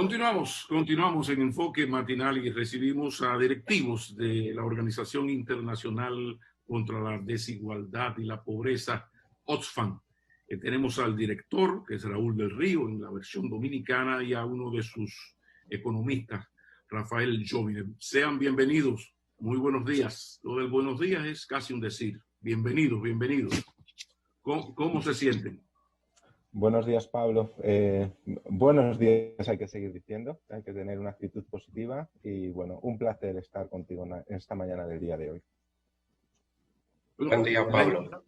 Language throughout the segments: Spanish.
Continuamos en Enfoque Matinal y recibimos a directivos de la Organización Internacional contra la Desigualdad y la Pobreza, Oxfam. Tenemos al director, que es Raúl del Río, en la versión dominicana, y a uno de sus economistas, Rafael Jovine. Sean bienvenidos. Muy buenos días. Lo del buenos días es casi un decir. Bienvenidos, bienvenidos. ¿Cómo se sienten? Buenos días, Pablo. Buenos días, hay que seguir diciendo. Hay que tener una actitud positiva y, bueno, un placer estar contigo en esta mañana del día de hoy. Buen día, Pablo.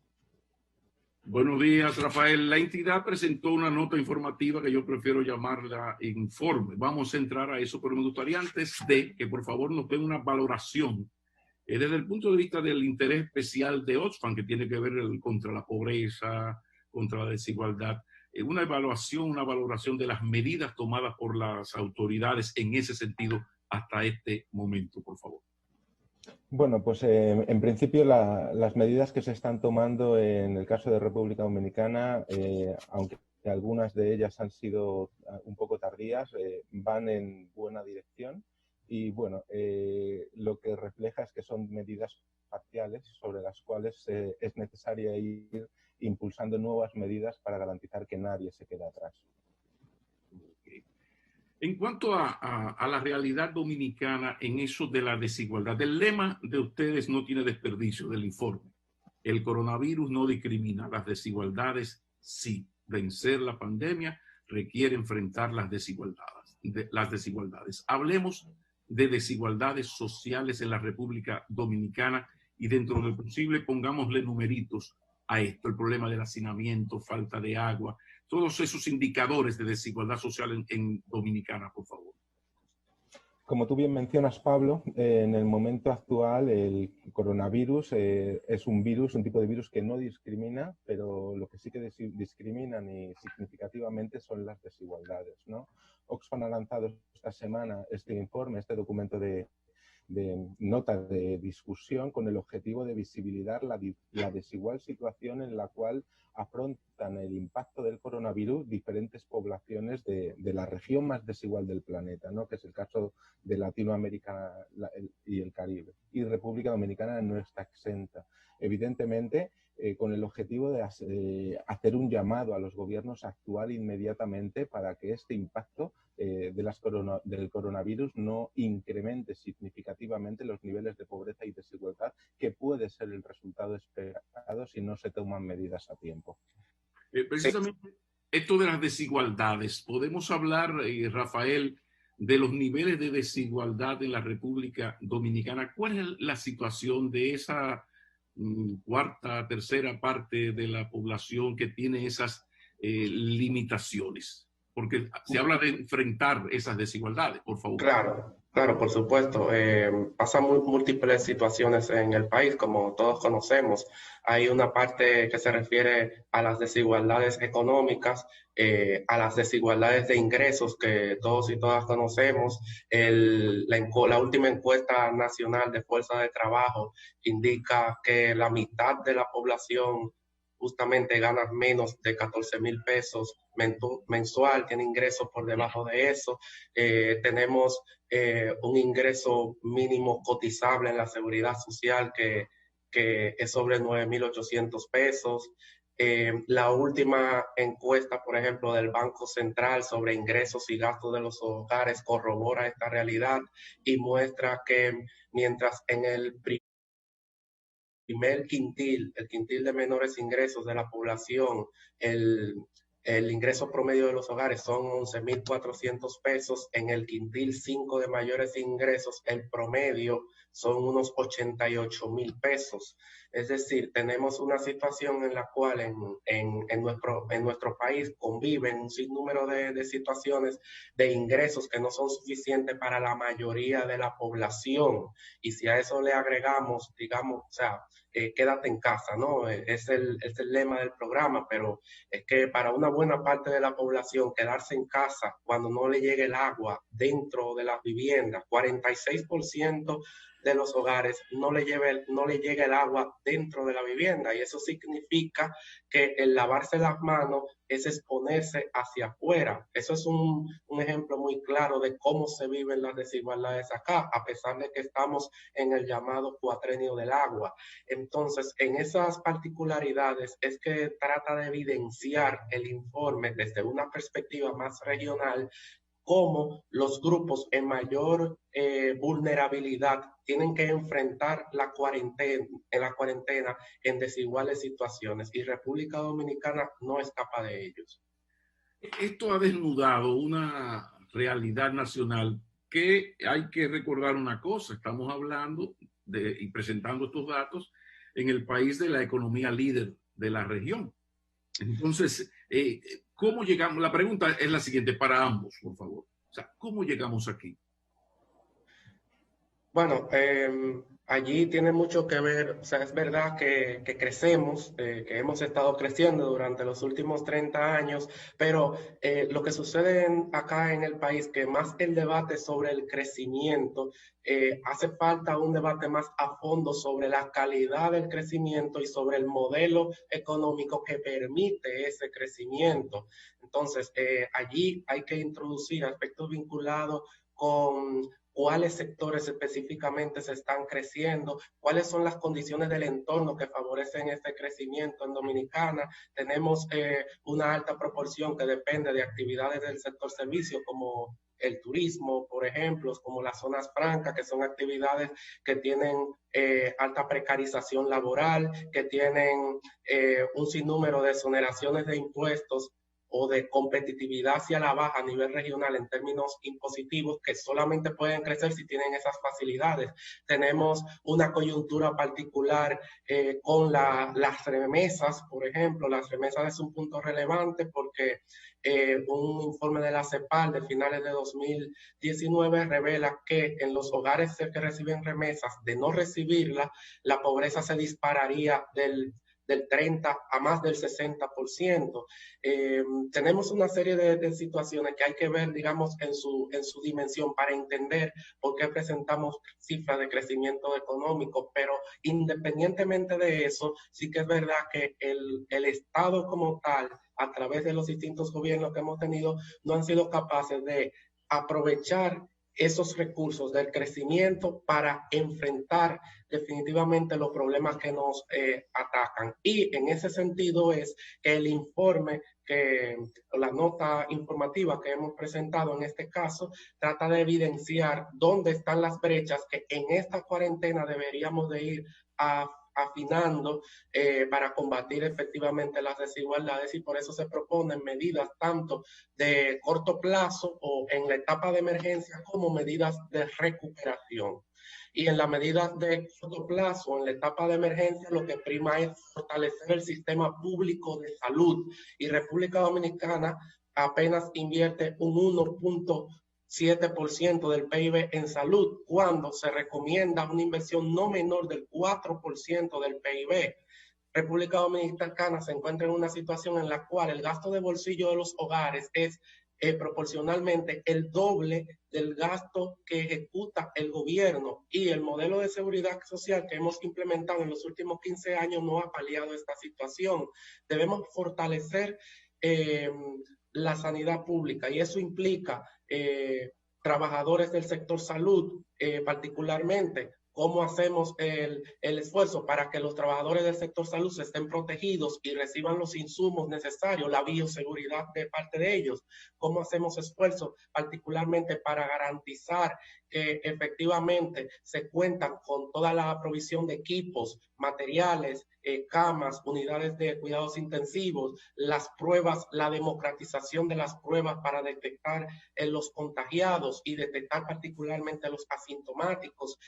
Buenos días, Rafael. La entidad presentó una nota informativa que yo prefiero llamarla informe. Vamos a entrar a eso, pero me gustaría antes de que por favor nos den una valoración desde el punto de vista del interés especial de Oxfam, que tiene que ver contra la pobreza, contra la desigualdad. Una valoración de las medidas tomadas por las autoridades en ese sentido hasta este momento, por favor. Bueno, pues en principio las medidas que se están tomando en el caso de República Dominicana, aunque algunas de ellas han sido un poco tardías, van en buena dirección y bueno, lo que refleja es que son medidas parciales sobre las cuales es necesaria ir impulsando nuevas medidas para garantizar que nadie se quede atrás. En cuanto a la realidad dominicana en eso de la desigualdad, el lema de ustedes no tiene desperdicio del informe. El coronavirus no discrimina, las desigualdades sí. Vencer la pandemia requiere enfrentar las desigualdades. Hablemos de desigualdades sociales en la República Dominicana y dentro de lo posible pongámosle numeritos a esto, el problema del hacinamiento, falta de agua, todos esos indicadores de desigualdad social en Dominicana, por favor. Como tú bien mencionas, Pablo, en el momento actual el coronavirus es un tipo de virus que no discrimina, pero lo que sí que discriminan y significativamente son las desigualdades, ¿no? Oxfam ha lanzado esta semana este informe, este documento de nota de discusión con el objetivo de visibilizar la desigual situación en la cual afrontan el impacto del coronavirus diferentes poblaciones de la región más desigual del planeta, ¿no? Que es el caso de Latinoamérica y el Caribe. Y República Dominicana no está exenta. Evidentemente, con el objetivo de hacer un llamado a los gobiernos a actuar inmediatamente para que este impacto del coronavirus no incremente significativamente los niveles de pobreza y desigualdad, que puede ser el resultado esperado si no se toman medidas a tiempo. Precisamente esto de las desigualdades, podemos hablar, Rafael, de los niveles de desigualdad en la República Dominicana. ¿Cuál es la situación de esa tercera parte de la población que tiene esas limitaciones? Porque se habla de enfrentar esas desigualdades, por favor. Claro, por supuesto. Pasan múltiples situaciones en el país, como todos conocemos. Hay una parte que se refiere a las desigualdades económicas, a las desigualdades de ingresos que todos y todas conocemos. La última encuesta nacional de fuerza de trabajo indica que la mitad de la población justamente gana menos de 14,000 pesos mensual, tiene ingresos por debajo de eso. Tenemos un ingreso mínimo cotizable en la seguridad social que es sobre 9,800 pesos. La última encuesta, por ejemplo, del Banco Central sobre ingresos y gastos de los hogares corrobora esta realidad y muestra que mientras en el primer quintil, el quintil de menores ingresos de la población, el ingreso promedio de los hogares son 11,400 pesos. En el quintil 5 de mayores ingresos, el promedio son unos 88,000 pesos. Es decir, tenemos una situación en la cual en nuestro país conviven un sinnúmero de situaciones de ingresos que no son suficientes para la mayoría de la población. Y si a eso le agregamos, digamos, quédate en casa, ¿no? Es el lema del programa, pero es que para una buena parte de la población quedarse en casa cuando no le llegue el agua dentro de las viviendas, 46% de los hogares no le llegue el agua dentro de la vivienda, y eso significa que el lavarse las manos es exponerse hacia afuera. Eso es un ejemplo muy claro de cómo se viven las desigualdades acá, a pesar de que estamos en el llamado cuatrenio del agua. Entonces, en esas particularidades es que trata de evidenciar el informe desde una perspectiva más regional cómo los grupos en mayor vulnerabilidad tienen que enfrentar la cuarentena en desiguales situaciones, y República Dominicana no escapa de ellos. Esto ha desnudado una realidad nacional que hay que recordar una cosa. Estamos hablando y presentando estos datos en el país de la economía líder de la región. Entonces, ¿cómo llegamos? La pregunta es la siguiente para ambos, por favor. O sea, ¿cómo llegamos aquí? Bueno, allí tiene mucho que ver, o sea, es verdad que crecemos, que hemos estado creciendo durante los últimos 30 años, pero lo que sucede acá en el país, que más el debate sobre el crecimiento, hace falta un debate más a fondo sobre la calidad del crecimiento y sobre el modelo económico que permite ese crecimiento. Entonces, allí hay que introducir aspectos vinculados con cuáles sectores específicamente se están creciendo, cuáles son las condiciones del entorno que favorecen este crecimiento en Dominicana. Tenemos una alta proporción que depende de actividades del sector servicio, como el turismo, por ejemplo, como las zonas francas, que son actividades que tienen alta precarización laboral, que tienen un sinnúmero de exoneraciones de impuestos o de competitividad hacia la baja a nivel regional en términos impositivos, que solamente pueden crecer si tienen esas facilidades. Tenemos una coyuntura particular con las remesas, por ejemplo. Las remesas es un punto relevante porque un informe de la CEPAL de finales de 2019 revela que en los hogares que reciben remesas, de no recibirla, la pobreza se dispararía del 30 a más del 60%. Tenemos una serie de situaciones que hay que ver, digamos, en su dimensión para entender por qué presentamos cifras de crecimiento económico, pero independientemente de eso, sí que es verdad que el Estado como tal, a través de los distintos gobiernos que hemos tenido, no han sido capaces de aprovechar esos recursos del crecimiento para enfrentar definitivamente los problemas que nos atacan. Y en ese sentido es que el informe, la nota informativa que hemos presentado en este caso, trata de evidenciar dónde están las brechas que en esta cuarentena deberíamos de ir afinando para combatir efectivamente las desigualdades, y por eso se proponen medidas tanto de corto plazo o en la etapa de emergencia como medidas de recuperación. Y en la medida de corto plazo, en la etapa de emergencia, lo que prima es fortalecer el sistema público de salud, y República Dominicana apenas invierte un 1.7% del PIB en salud, cuando se recomienda una inversión no menor del 4% del PIB. República Dominicana se encuentra en una situación en la cual el gasto de bolsillo de los hogares es proporcionalmente el doble del gasto que ejecuta el gobierno, y el modelo de seguridad social que hemos implementado en los últimos 15 años no ha paliado esta situación. Debemos fortalecer la sanidad pública, y eso implica trabajadores del sector salud, particularmente. ¿Cómo hacemos el esfuerzo para que los trabajadores del sector salud se estén protegidos y reciban los insumos necesarios, la bioseguridad de parte de ellos? ¿Cómo hacemos esfuerzo particularmente para garantizar que efectivamente se cuentan con toda la provisión de equipos, materiales, camas, unidades de cuidados intensivos, las pruebas, la democratización de las pruebas para detectar los contagiados y detectar particularmente los asintomáticos?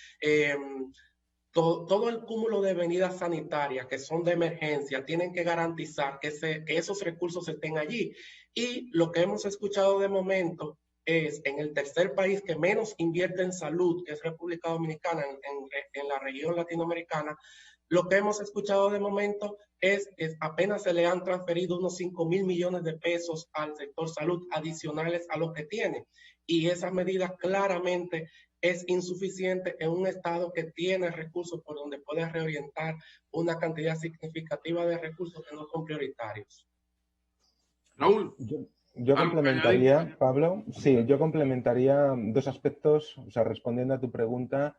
Todo el cúmulo de medidas sanitarias que son de emergencia tienen que garantizar que esos recursos estén allí. Y lo que hemos escuchado de momento es, en el tercer país que menos invierte en salud, que es República Dominicana, en la región latinoamericana, lo que hemos escuchado de momento es que apenas se le han transferido unos 5.000 millones de pesos al sector salud adicionales a los que tiene. Y esas medidas claramente es insuficiente en un Estado que tiene recursos por donde puede reorientar una cantidad significativa de recursos que no son prioritarios. Raúl, Yo ¿algo que añadir? complementaría, Pablo, sí, yo complementaría dos aspectos, o sea, respondiendo a tu pregunta.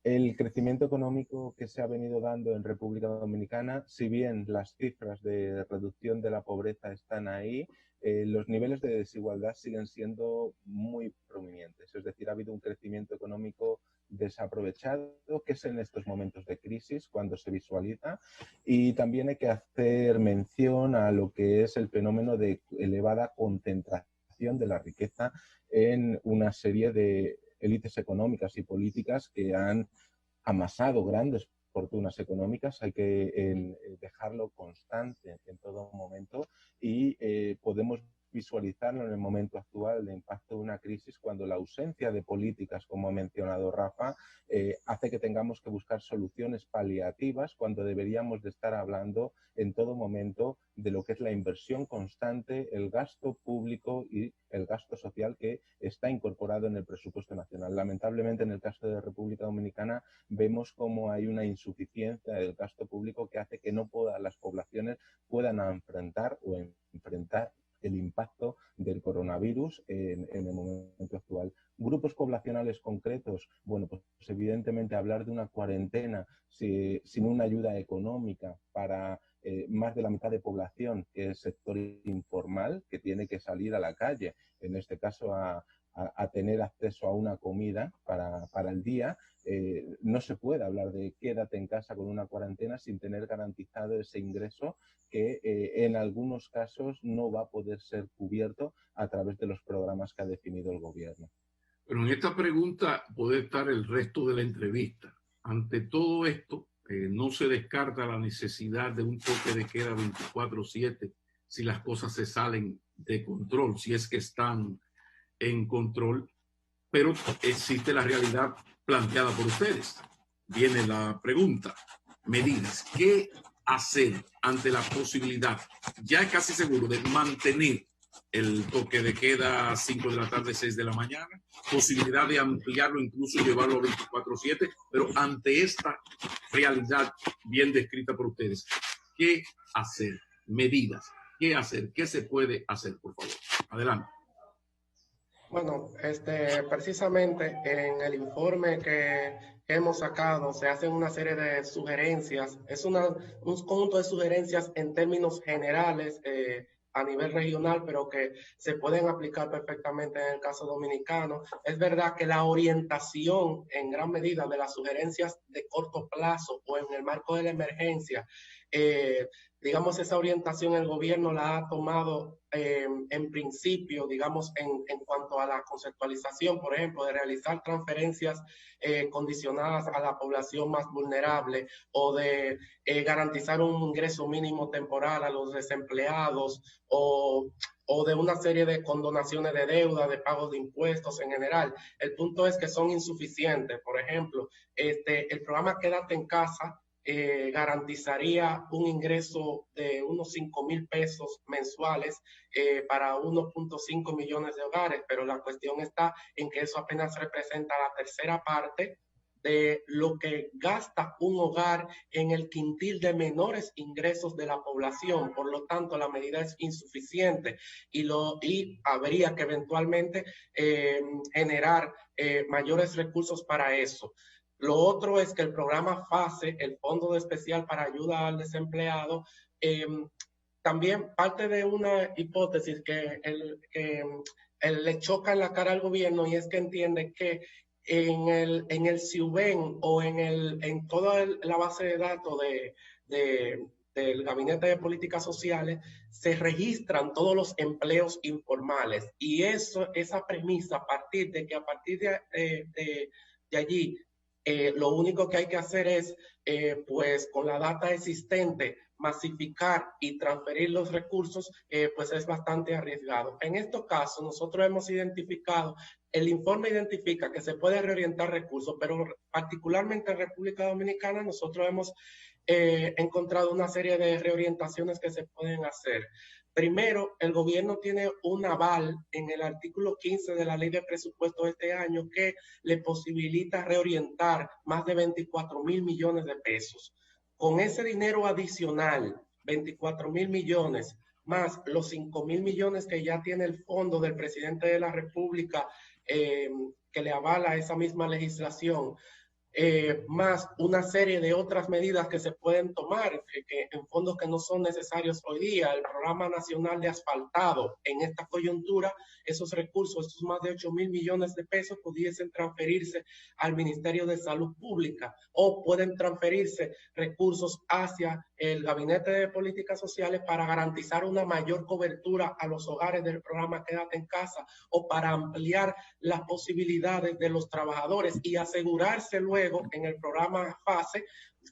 El crecimiento económico que se ha venido dando en República Dominicana, si bien las cifras de reducción de la pobreza están ahí, los niveles de desigualdad siguen siendo muy prominentes. Es decir, ha habido un crecimiento económico desaprovechado, que es en estos momentos de crisis cuando se visualiza. Y también hay que hacer mención a lo que es el fenómeno de elevada concentración de la riqueza en una serie de élites económicas y políticas que han amasado grandes fortunas económicas. Hay que dejarlo constante en todo momento y podemos visualizarlo en el momento actual de impacto de una crisis cuando la ausencia de políticas, como ha mencionado Rafa, hace que tengamos que buscar soluciones paliativas cuando deberíamos de estar hablando en todo momento de lo que es la inversión constante, el gasto público y el gasto social que está incorporado en el presupuesto nacional. Lamentablemente, en el caso de República Dominicana, vemos cómo hay una insuficiencia del gasto público que hace que no todas las poblaciones puedan enfrentar el impacto del coronavirus en el momento actual. Grupos poblacionales concretos, bueno, pues evidentemente hablar de una cuarentena sin una ayuda económica para más de la mitad de población, que es sector informal, que tiene que salir a la calle, en este caso a tener acceso a una comida para el día, no se puede hablar de quédate en casa con una cuarentena sin tener garantizado ese ingreso que en algunos casos no va a poder ser cubierto a través de los programas que ha definido el gobierno. Pero en esta pregunta puede estar el resto de la entrevista. Ante todo esto, no se descarta la necesidad de un toque de queda 24/7 si las cosas se salen de control, si es que están en control, pero existe la realidad planteada por ustedes. Viene la pregunta, medidas, ¿qué hacer ante la posibilidad, ya es casi seguro, de mantener el toque de queda 5 de la tarde, 6 de la mañana, posibilidad de ampliarlo, incluso llevarlo a 24/7, pero ante esta realidad bien descrita por ustedes, ¿qué hacer? Medidas, ¿qué hacer? ¿Qué se puede hacer, por favor? Adelante. Bueno, precisamente en el informe que hemos sacado se hacen una serie de sugerencias. Es un conjunto de sugerencias en términos generales a nivel regional, pero que se pueden aplicar perfectamente en el caso dominicano. Es verdad que la orientación en gran medida de las sugerencias de corto plazo o en el marco de la emergencia, digamos, esa orientación el gobierno la ha tomado en principio, digamos, en cuanto a la conceptualización, por ejemplo, de realizar transferencias condicionadas a la población más vulnerable o de garantizar un ingreso mínimo temporal a los desempleados o de una serie de condonaciones de deuda, de pagos de impuestos en general. El punto es que son insuficientes. Por ejemplo, el programa Quédate en Casa garantizaría un ingreso de unos 5,000 pesos mensuales para 1.5 millones de hogares, pero la cuestión está en que eso apenas representa la tercera parte de lo que gasta un hogar en el quintil de menores ingresos de la población. Por lo tanto, la medida es insuficiente y habría que eventualmente generar mayores recursos para eso. Lo otro es que el programa FASE, el Fondo Especial para Ayuda al Desempleado, también parte de una hipótesis que le choca en la cara al gobierno, y es que entiende que en el CIUBEN o en toda la base de datos del Gabinete de Políticas Sociales se registran todos los empleos informales, y esa premisa, a partir de allí, lo único que hay que hacer es, pues con la data existente, masificar y transferir los recursos, pues es bastante arriesgado. En estos casos, nosotros hemos identificado, el informe identifica que se puede reorientar recursos, pero particularmente en República Dominicana nosotros hemos encontrado una serie de reorientaciones que se pueden hacer. Primero, el gobierno tiene un aval en el artículo 15 de la ley de presupuesto de este año que le posibilita reorientar más de 24.000 millones de pesos. Con ese dinero adicional, 24.000 millones, más los 5.000 millones que ya tiene el fondo del presidente de la República, que le avala esa misma legislación, más una serie de otras medidas que se pueden tomar en fondos que no son necesarios hoy día. El Programa Nacional de Asfaltado, en esta coyuntura, esos recursos, esos más de 8.000 millones de pesos, pudiesen transferirse al Ministerio de Salud Pública o pueden transferirse recursos hacia el Gabinete de Políticas Sociales para garantizar una mayor cobertura a los hogares del programa Quédate en Casa o para ampliar las posibilidades de los trabajadores y asegurarse luego en el programa FASE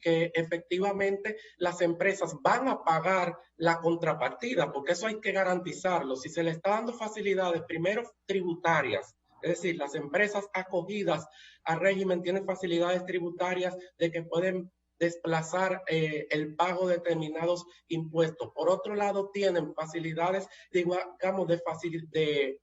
que efectivamente las empresas van a pagar la contrapartida, porque eso hay que garantizarlo. Si se le está dando facilidades, primero tributarias, es decir, las empresas acogidas al régimen tienen facilidades tributarias de que pueden desplazar el pago de determinados impuestos. Por otro lado, tienen facilidades, digamos, de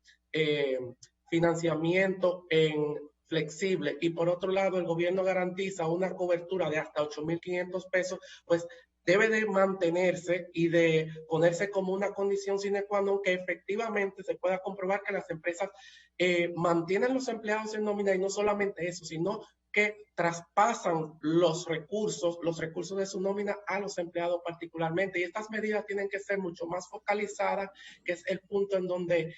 financiamiento en flexible, y por otro lado el gobierno garantiza una cobertura de hasta 8.500 pesos, pues debe de mantenerse y de ponerse como una condición sine qua non que efectivamente se pueda comprobar que las empresas mantienen los empleados en nómina, y no solamente eso, sino que traspasan los recursos de su nómina a los empleados particularmente. Y estas medidas tienen que ser mucho más focalizadas, que es el punto en donde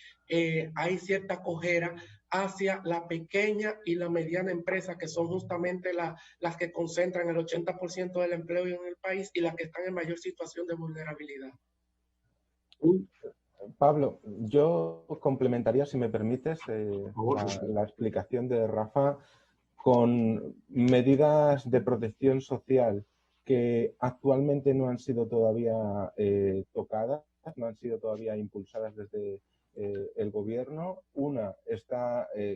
hay cierta cojera hacia la pequeña y la mediana empresa, que son justamente las que concentran el 80% del empleo en el país y las que están en mayor situación de vulnerabilidad. Pablo, yo complementaría, si me permites, la explicación de Rafa con medidas de protección social que actualmente no han sido todavía tocadas, no han sido todavía impulsadas desde el gobierno. Una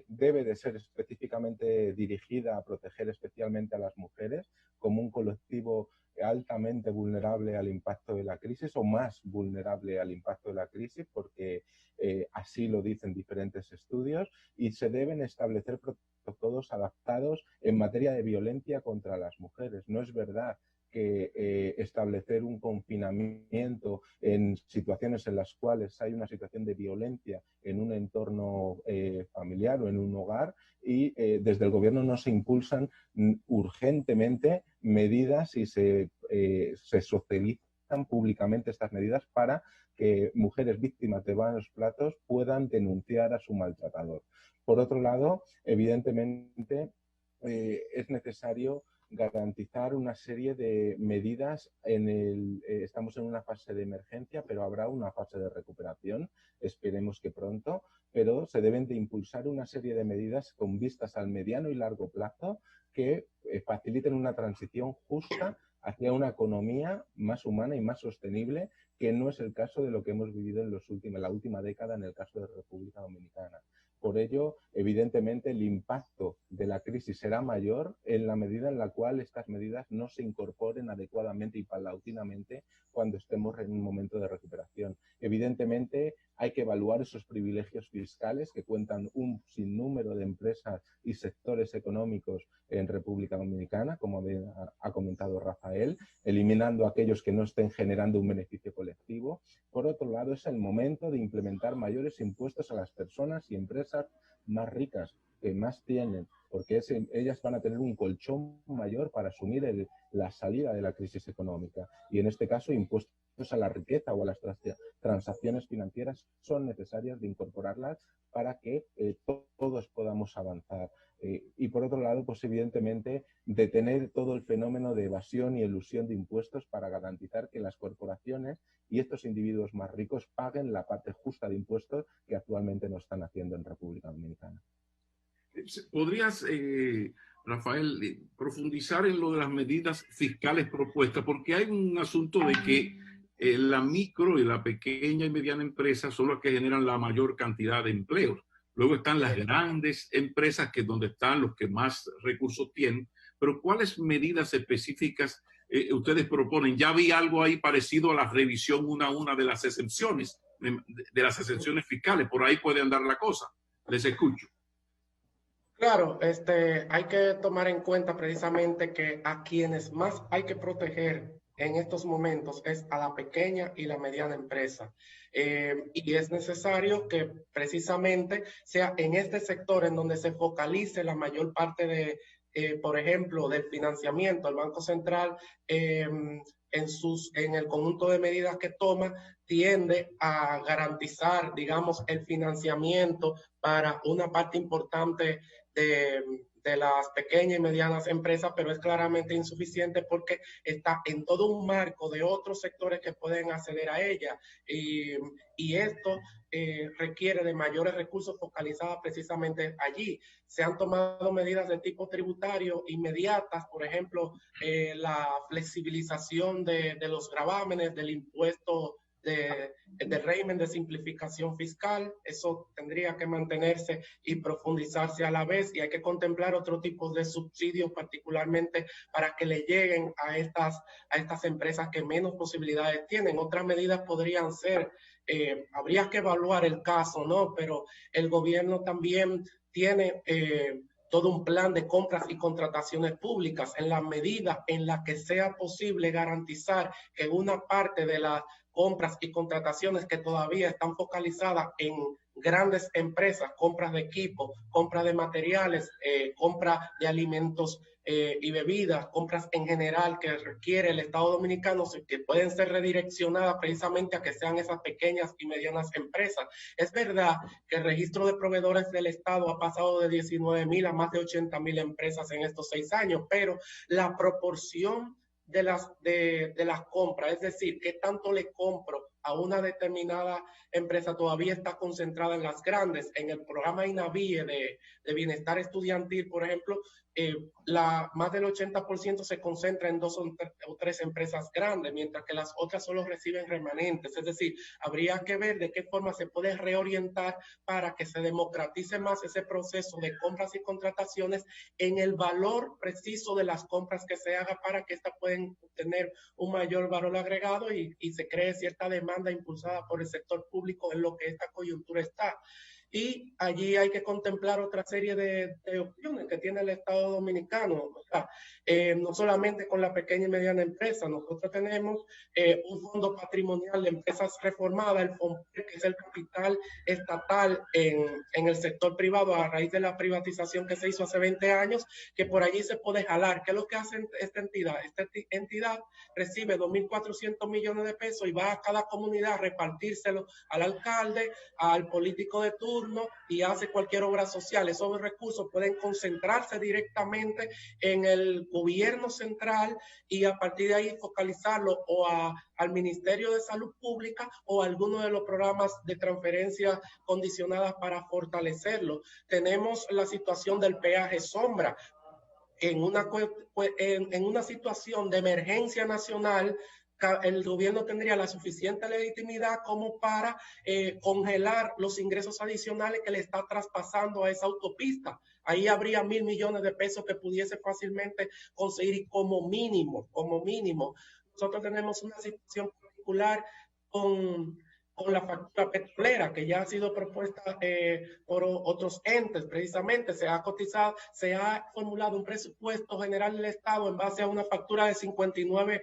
debe de ser específicamente dirigida a proteger especialmente a las mujeres como un colectivo altamente vulnerable al impacto de la crisis, o más vulnerable al impacto de la crisis, porque así lo dicen diferentes estudios, y se deben establecer protocolos adaptados en materia de violencia contra las mujeres. No es verdad que establecer un confinamiento en situaciones en las cuales hay una situación de violencia en un entorno familiar o en un hogar, y desde el gobierno no se impulsan urgentemente medidas y se socializan públicamente estas medidas para que mujeres víctimas de malos tratos puedan denunciar a su maltratador. Por otro lado, evidentemente es necesario garantizar una serie de medidas. Estamos en una fase de emergencia, pero habrá una fase de recuperación, esperemos que pronto, pero se deben de impulsar una serie de medidas con vistas al mediano y largo plazo que faciliten una transición justa hacia una economía más humana y más sostenible, que no es el caso de lo que hemos vivido en la última década en el caso de República Dominicana. Por ello, evidentemente, el impacto de la crisis será mayor en la medida en la cual estas medidas no se incorporen adecuadamente y paulatinamente cuando estemos en un momento de recuperación. Evidentemente, hay que evaluar esos privilegios fiscales que cuentan un sinnúmero de empresas y sectores económicos en República Dominicana, como ha comentado Rafael, eliminando aquellos que no estén generando un beneficio colectivo. Por otro lado, es el momento de implementar mayores impuestos a las personas y empresas más ricas, que más tienen, porque ellas van a tener un colchón mayor para asumir la salida de la crisis económica. Y en este caso, impuestos a la riqueza o a las transacciones financieras son necesarias de incorporarlas para que todos podamos avanzar. Y por otro lado, pues evidentemente detener todo el fenómeno de evasión y elusión de impuestos para garantizar que las corporaciones y estos individuos más ricos paguen la parte justa de impuestos que actualmente no están haciendo en República Dominicana. ¿Podrías, Rafael, profundizar en lo de las medidas fiscales propuestas? Porque hay un asunto de que la micro y la pequeña y mediana empresa son las que generan la mayor cantidad de empleos. Luego están las grandes empresas, que es donde están los que más recursos tienen. Pero ¿cuáles medidas específicas ustedes proponen. Ya vi algo ahí parecido a la revisión una a una de las excepciones, de las excepciones fiscales. Por ahí puede andar la cosa. Les escucho. Claro, hay que tomar en cuenta precisamente que a quienes más hay que proteger en estos momentos es a la pequeña y la mediana empresa. Y es necesario que precisamente sea en este sector en donde se focalice la mayor parte de, por ejemplo, del financiamiento. El Banco Central, en el conjunto de medidas que toma, tiende a garantizar, digamos, el financiamiento para una parte importante de las pequeñas y medianas empresas, pero es claramente insuficiente porque está en todo un marco de otros sectores que pueden acceder a ella. Y esto requiere de mayores recursos focalizados precisamente allí. Se han tomado medidas de tipo tributario inmediatas, por ejemplo, la flexibilización de los gravámenes, del impuesto del régimen de simplificación fiscal. Eso tendría que mantenerse y profundizarse a la vez, y hay que contemplar otro tipo de subsidios, particularmente para que le lleguen a estas empresas que menos posibilidades tienen. Otras medidas podrían ser, habría que evaluar el caso, ¿no? Pero el gobierno también tiene todo un plan de compras y contrataciones públicas en la medida en la que sea posible garantizar que una parte de las compras y contrataciones que todavía están focalizadas en grandes empresas, compras de equipo, compras de materiales, compras de alimentos y bebidas, compras en general que requiere el Estado Dominicano, que pueden ser redireccionadas precisamente a que sean esas pequeñas y medianas empresas. Es verdad que el registro de proveedores del Estado ha pasado de 19,000 a más de 80,000 empresas en estos 6 años, pero la proporción de las compras, es decir, qué tanto le compro a una determinada empresa, todavía está concentrada en las grandes. En el programa INAVIE de bienestar estudiantil, por ejemplo, más del 80% se concentra en 2 o 3 empresas grandes, mientras que las otras solo reciben remanentes. Es decir, habría que ver de qué forma se puede reorientar para que se democratice más ese proceso de compras y contrataciones en el valor preciso de las compras que se haga, para que éstas puedan tener un mayor valor agregado y se cree cierta demanda impulsada por el sector público en lo que esta coyuntura está. Y allí hay que contemplar otra serie de opciones que tiene el Estado Dominicano. O sea, no solamente con la pequeña y mediana empresa, nosotros tenemos un fondo patrimonial de empresas reformadas, el FOMPER, que es el capital estatal en el sector privado a raíz de la privatización que se hizo hace 20 años, que por allí se puede jalar. ¿Qué es lo que hace esta entidad? Esta entidad recibe 2.400 millones de pesos y va a cada comunidad a repartírselo al alcalde, al político de turno, y hace cualquier obra social. Esos recursos pueden concentrarse directamente en el gobierno central y a partir de ahí focalizarlo o al Ministerio de Salud Pública o a alguno de los programas de transferencia condicionadas para fortalecerlo. Tenemos la situación del peaje sombra. En una situación de emergencia nacional, el gobierno tendría la suficiente legitimidad como para congelar los ingresos adicionales que le está traspasando a esa autopista. Ahí habría 1.000 millones de pesos que pudiese fácilmente conseguir, como mínimo. Nosotros tenemos una situación particular con la factura petrolera, que ya ha sido propuesta por otros entes. Precisamente se ha cotizado, se ha formulado un presupuesto general del Estado en base a una factura de $59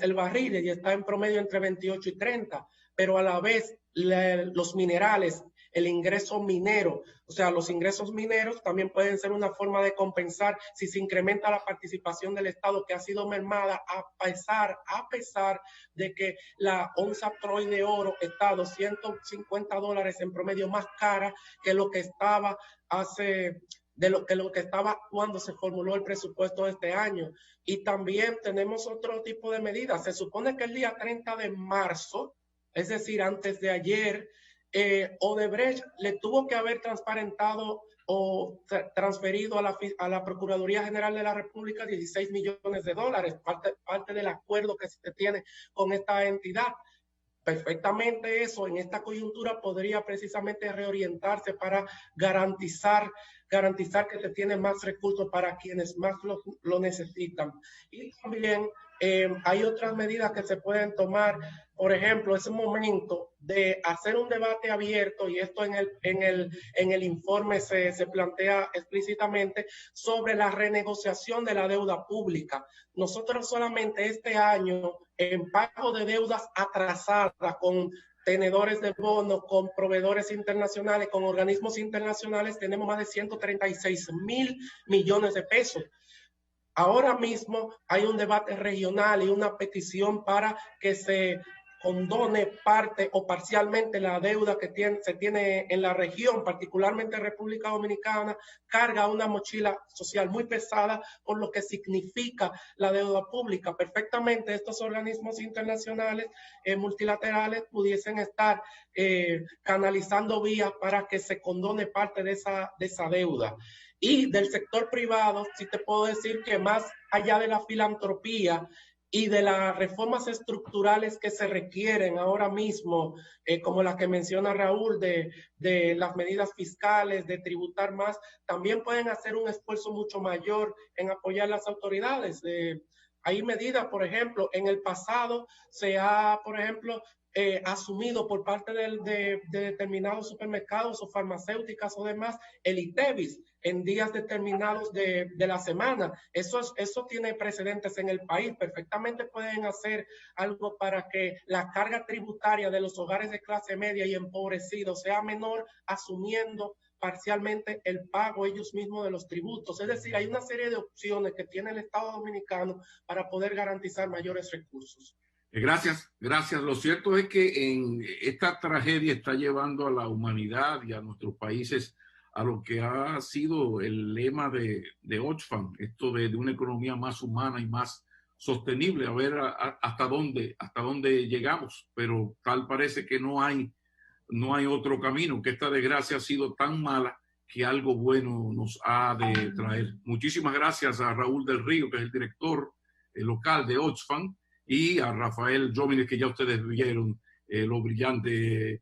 el barril, y está en promedio entre 28 y 30, pero a la vez los minerales, el ingreso minero, o sea, los ingresos mineros también pueden ser una forma de compensar si se incrementa la participación del Estado, que ha sido mermada a pesar de que la onza Troy de oro está a $250 en promedio más cara que lo que estaba lo que estaba cuando se formuló el presupuesto de este año. Y también tenemos otro tipo de medidas. Se supone que el día 30 de marzo, es decir, antes de ayer, Odebrecht le tuvo que haber transparentado o transferido a la Procuraduría General de la República $16 millones, parte del acuerdo que se tiene con esta entidad. Perfectamente eso en esta coyuntura podría precisamente reorientarse para garantizar garantizar que se tiene más recursos para quienes más lo necesitan. Y también hay otras medidas que se pueden tomar. Por ejemplo, es un momento de hacer un debate abierto, y esto en el informe se plantea explícitamente, sobre la renegociación de la deuda pública. Nosotros solamente este año, en pago de deudas atrasadas con tenedores de bonos, con proveedores internacionales, con organismos internacionales, tenemos más de 136.000 millones de pesos. Ahora mismo hay un debate regional y una petición para que se condone parte o parcialmente la deuda que se tiene en la región, particularmente República Dominicana, carga una mochila social muy pesada por lo que significa la deuda pública. Perfectamente estos organismos internacionales multilaterales pudiesen estar canalizando vías para que se condone parte de esa deuda. Y del sector privado, sí te puedo decir que más allá de la filantropía y de las reformas estructurales que se requieren ahora mismo, como las que menciona Raúl, de las medidas fiscales, de tributar más, también pueden hacer un esfuerzo mucho mayor en apoyar las autoridades. Hay medidas, por ejemplo, en el pasado se ha, por ejemplo, asumido por parte de determinados supermercados o farmacéuticas o demás el ITEVIS en días determinados de la semana. Eso tiene precedentes en el país. Perfectamente pueden hacer algo para que la carga tributaria de los hogares de clase media y empobrecidos sea menor, asumiendo parcialmente el pago ellos mismos de los tributos. Es decir, hay una serie de opciones que tiene el Estado Dominicano para poder garantizar mayores recursos. Gracias, gracias. Lo cierto es que en esta tragedia está llevando a la humanidad y a nuestros países a lo que ha sido el lema de Oxfam, esto de una economía más humana y más sostenible, a ver hasta dónde llegamos, pero tal parece que no hay otro camino, que esta desgracia ha sido tan mala que algo bueno nos ha de traer. Muchísimas gracias a Raúl del Río, que es el director local de Oxfam, y a Rafael Jóvenes, que ya ustedes vieron lo brillante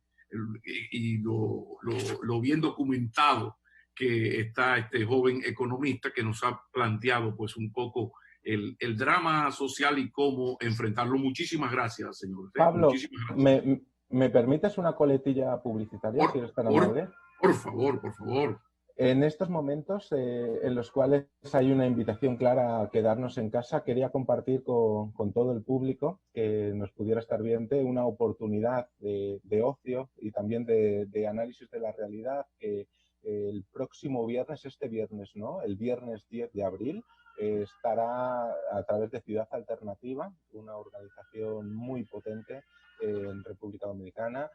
y lo bien documentado que está este joven economista que nos ha planteado pues un poco el drama social y cómo enfrentarlo. Muchísimas gracias, señor. Pablo, muchísimas gracias. ¿Me permites una coletilla publicitaria, si eres tan amable? Por favor, por favor. En estos momentos en los cuales hay una invitación clara a quedarnos en casa, quería compartir con todo el público que nos pudiera estar viendo una oportunidad de ocio y también de análisis de la realidad que el próximo viernes, este viernes, ¿no? El viernes 10 de abril, estará a través de Ciudad Alternativa, una organización muy potente en República Dominicana,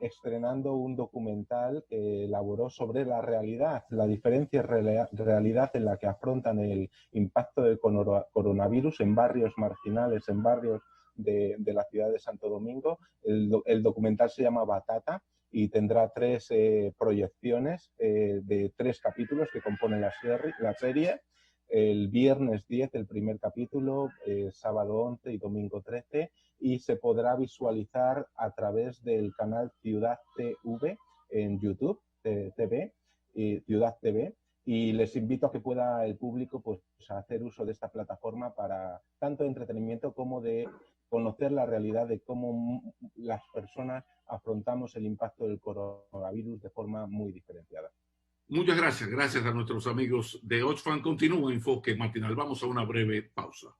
estrenando un documental que elaboró sobre la realidad, la diferencia realidad en la que afrontan el impacto del coronavirus en barrios marginales, en barrios de la ciudad de Santo Domingo. El documental se llama Batata y tendrá 3 proyecciones de 3 capítulos que componen la serie. El viernes 10 el primer capítulo, sábado 11 y domingo 13, y se podrá visualizar a través del canal Ciudad TV en YouTube, Ciudad TV, y les invito a que pueda el público pues, a hacer uso de esta plataforma para tanto de entretenimiento como de conocer la realidad de cómo las personas afrontamos el impacto del coronavirus de forma muy diferenciada. Muchas gracias. Gracias a nuestros amigos de Oxfam. Continúa Enfoque Matinal. Vamos a una breve pausa.